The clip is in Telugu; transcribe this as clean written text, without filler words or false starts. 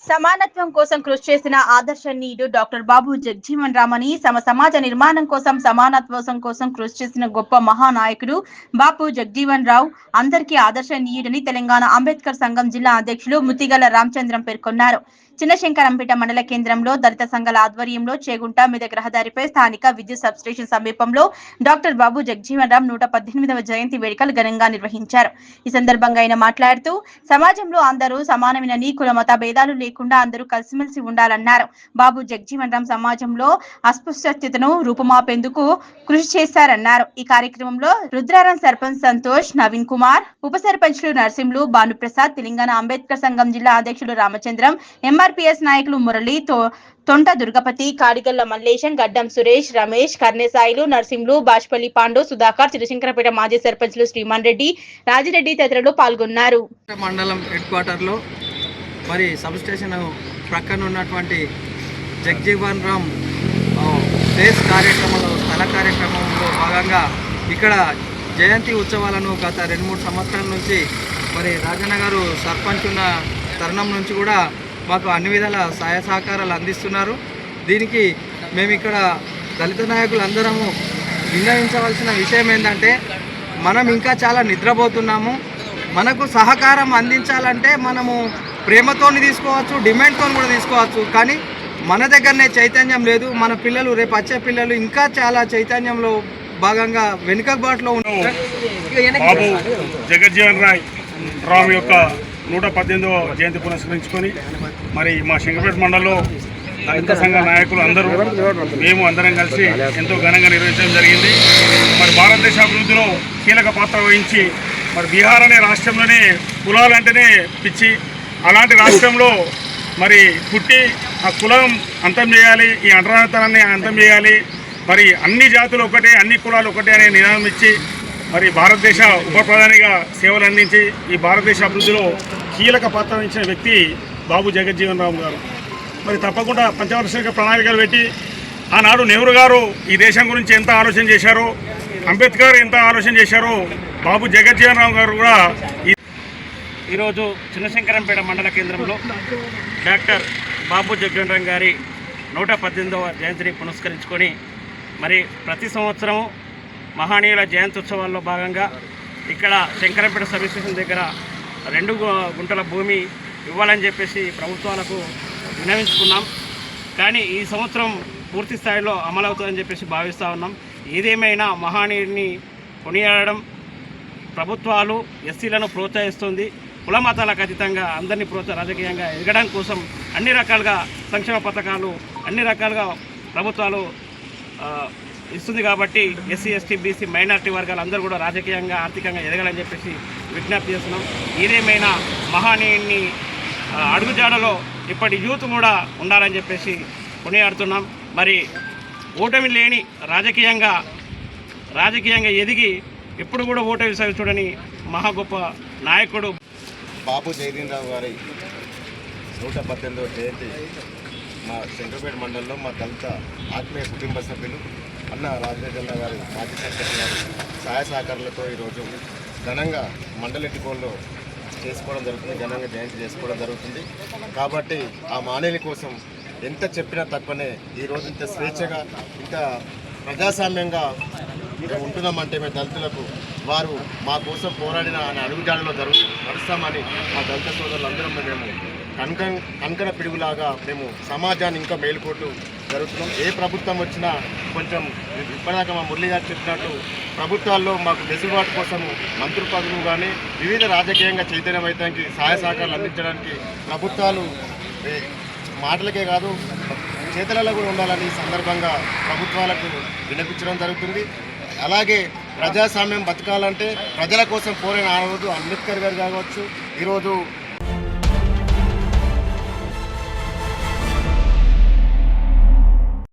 సమానత్వం కోసం కృషి చేసిన ఆదర్శనీయుడు డాక్టర్ బాబు జగజీవన్ రామ్ అని సమాజ నిర్మాణం కోసం సమానత్వం కోసం కృషి చేసిన గొప్ప మహానాయకుడు బాబు జగజీవన్ రావు అందరికీ ఆదర్శనీయుడని తెలంగాణ అంబేద్కర్ సంఘం జిల్లా అధ్యక్షులు ముతిగల రామచంద్రం పేర్కొన్నారు. చిన్నశంకరంపేట మండల కేంద్రంలో దళిత సంఘాల ఆధ్వర్యంలో చేగుంట మెదక్ రహదారిపై స్థానిక విద్యుత్ సబ్స్టేషన్ సమీపంలో డాక్టర్ బాబు జగజీవన్ రామ్ 118వ జయంతి వేడుకలు ఘనంగా నిర్వహించారు. ఈ సందర్భంగా ఆయన మాట్లాడుతూ సమాజంలో అందరూ సమానమేనని కుల మత భేదాలు లేకుండా అందరూ కలిసిమెలిసి ఉండాలన్నారు. బాబు జగజీవన్ రామ్ సమాజంలో అస్పృశ్యతను రూపుమాపేందుకు కృషి చేశారన్నారు. ఈ కార్యక్రమంలో రుద్రారం సర్పంచ్ సంతోష్, నవీన్ కుమార్, ఉప సర్పంచ్లు నర్సింహులు, భానుప్రసాద్, తెలంగాణ అంబేద్కర్ సంఘం జిల్లా అధ్యక్షుడు రామచంద్రం, ఎంఆర్పీఎస్ నాయకులు మురళి, తొంట దుర్గపతి, కాడిగల్ల మల్లేశం, గడ్డం సురేష్, రమేష్, కర్ణేసాయిలు, నర్సింహులు, బాష్పల్లి పాండు, సుధాకర్, చిన్నశంకరపేట మాజీ సర్పంచ్లు శ్రీమాన్ రెడ్డి, రాజిరెడ్డి తదితరులు పాల్గొన్నారు. మండలం హెడ్ క్వార్టర్లో మరి సబ్ స్టేషన్ ప్రక్కన ఉన్నటువంటి జగజీవన్ రామ్ ఫేస్ కార్యక్రమంలో స్థల కార్యక్రమంలో భాగంగా ఇక్కడ జయంతి ఉత్సవాలను గత 2-3 సంవత్సరాల నుంచి మరి రాజన్న గారు సర్పంచ్ ఉన్న తరుణం నుంచి కూడా మాకు అన్ని విధాల సహాయ సహకారాలు అందిస్తున్నారు. దీనికి మేము ఇక్కడ దళిత నాయకులు అందరము నిర్ణయించవలసిన విషయం ఏంటంటే, మనం ఇంకా చాలా నిద్రపోతున్నాము. మనకు సహకారం అందించాలంటే మనము ప్రేమతోని తీసుకోవచ్చు, డిమాండ్తో కూడా తీసుకోవచ్చు. కానీ మన దగ్గరనే చైతన్యం లేదు. మన పిల్లలు, రేపు వచ్చే పిల్లలు ఇంకా చాలా చైతన్యంలో భాగంగా వెనుకబాటులో ఉన్నారు. బాబు జగజీవన్ రామ్ యొక్క 118వ జయంతి పురస్కరించుకొని మరి మా శంకరపేట మండలంలో దళిత సంఘ నాయకులు మేము అందరం కలిసి ఎంతో ఘనంగా నిర్వహించడం జరిగింది. మరి భారతదేశ అభివృద్ధిలో కీలక పాత్ర వహించి మరి బీహార్ అనే రాష్ట్రంలోనే కులాలంటేనే పిచ్చి, అలాంటి రాష్ట్రంలో మరి పుట్టి ఆ కులం అంతం చేయాలి, ఈ అంటరానితనాన్ని అంతం చేయాలి, మరి అన్ని జాతులు ఒకటే, అన్ని కులాలు ఒకటే అనే నినాదం ఇచ్చి మరి భారతదేశ ఉప ప్రధానిగా సేవలు అందించి ఈ భారతదేశ అభివృద్ధిలో కీలక పాత్ర వహించిన వ్యక్తి బాబు జగజీవన్ రామ్ గారు. మరి తప్పకుండా పంచవార్షిక ప్రణాళికలు పెట్టి ఆనాడు నెహ్రూ గారు ఈ దేశం గురించి ఎంత ఆలోచన చేశారో, అంబేద్కర్ ఎంత ఆలోచన చేశారో, బాబు జగజీవన్ రామ్ గారు కూడా ఈరోజు చిన్నశంకరంపేట మండల కేంద్రంలో డాక్టర్ బాబు జగజీవన్ రామ్ గారి 118వ జయంతిని పురస్కరించుకొని మరి ప్రతి సంవత్సరం మహనీయుల జయంతి ఉత్సవాల్లో భాగంగా ఇక్కడ శంకరంపేట సబ్ స్టేషన్ దగ్గర 2 గుంటల భూమి ఇవ్వాలని చెప్పేసి ప్రభుత్వాలకు విన్నవించుకున్నాం. కానీ ఈ సంవత్సరం పూర్తి స్థాయిలో అమలవుతుందని చెప్పేసి భావిస్తూ ఉన్నాం. ఏదేమైనా మహనీయుడిని కొనియాడడం ప్రభుత్వాలు ఎస్సీలను ప్రోత్సహిస్తుంది. కుల మతాలకు అతీతంగా అందరినీ రాజకీయంగా ఎదగడం కోసం అన్ని రకాలుగా సంక్షేమ పథకాలు అన్ని రకాలుగా ప్రభుత్వాలు ఇస్తుంది. కాబట్టి ఎస్సీ, ఎస్టీ, బీసీ, మైనారిటీ వర్గాలు అందరూ కూడా రాజకీయంగా ఆర్థికంగా ఎదగాలని చెప్పేసి విజ్ఞప్తి చేస్తున్నాం. ఏదేమైనా మహనీయుడిని అడుగుజాడలో ఇప్పటి యూత్ కూడా ఉండాలని చెప్పేసి కొనియాడుతున్నాం. మరి ఓటమి లేని రాజకీయంగా ఎదిగి ఎప్పుడు కూడా ఓటమి చూడని మహా గొప్ప నాయకుడు బాబు జగజీవన్ రామ్ గారి 118వ జయంతి మా శంకరపేట మండలంలో మా దళిత ఆత్మీయ కుటుంబ సభ్యులు అన్న రాజేంద్ర గారి మాజీ సర్పంచ్ గారి సహాయ సహకారాలతో ఈరోజు ఘనంగా మండలి కోల్లో చేసుకోవడం జరుగుతుంది, ఘనంగా జయంతి చేసుకోవడం జరుగుతుంది. కాబట్టి ఆ మానేలి కోసం ఎంత చెప్పినా తక్కువనే. ఈరోజు ఇంత స్వేచ్ఛగా, ఇంత ప్రజాస్వామ్యంగా ఉంటున్నామంటే మేము దళితులకు వారు మా కోసం పోరాడిన అడుగుజాడలో నడుస్తామని మా దళిత సోదరులందరం మేము కంకణ పిడుగులాగా మేము సమాజాన్ని ఇంకా మేలుకోటు జరుగుతున్నాం. ఏ ప్రభుత్వం వచ్చినా కొంచెం ఇప్పటిదాకా మా మురళి గారు చెప్పినట్టు ప్రభుత్వాల్లో మాకు వెసులుబాటు కోసం మంత్రి పదవులు కానీ వివిధ రాజకీయంగా చైతన్యమైతానికి సహాయ సహకారాలు అందించడానికి ప్రభుత్వాలు మాటలకే కాదు చేతులలో కూడా ఉండాలని ఈ సందర్భంగా ప్రభుత్వాలకు వినిపించడం జరుగుతుంది. అలాగే ప్రజాస్వామ్యం బతకాలంటే ప్రజల కోసం పోరాడిన ఆ రోజు అంబేద్కర్ గారు కావచ్చు, ఈరోజు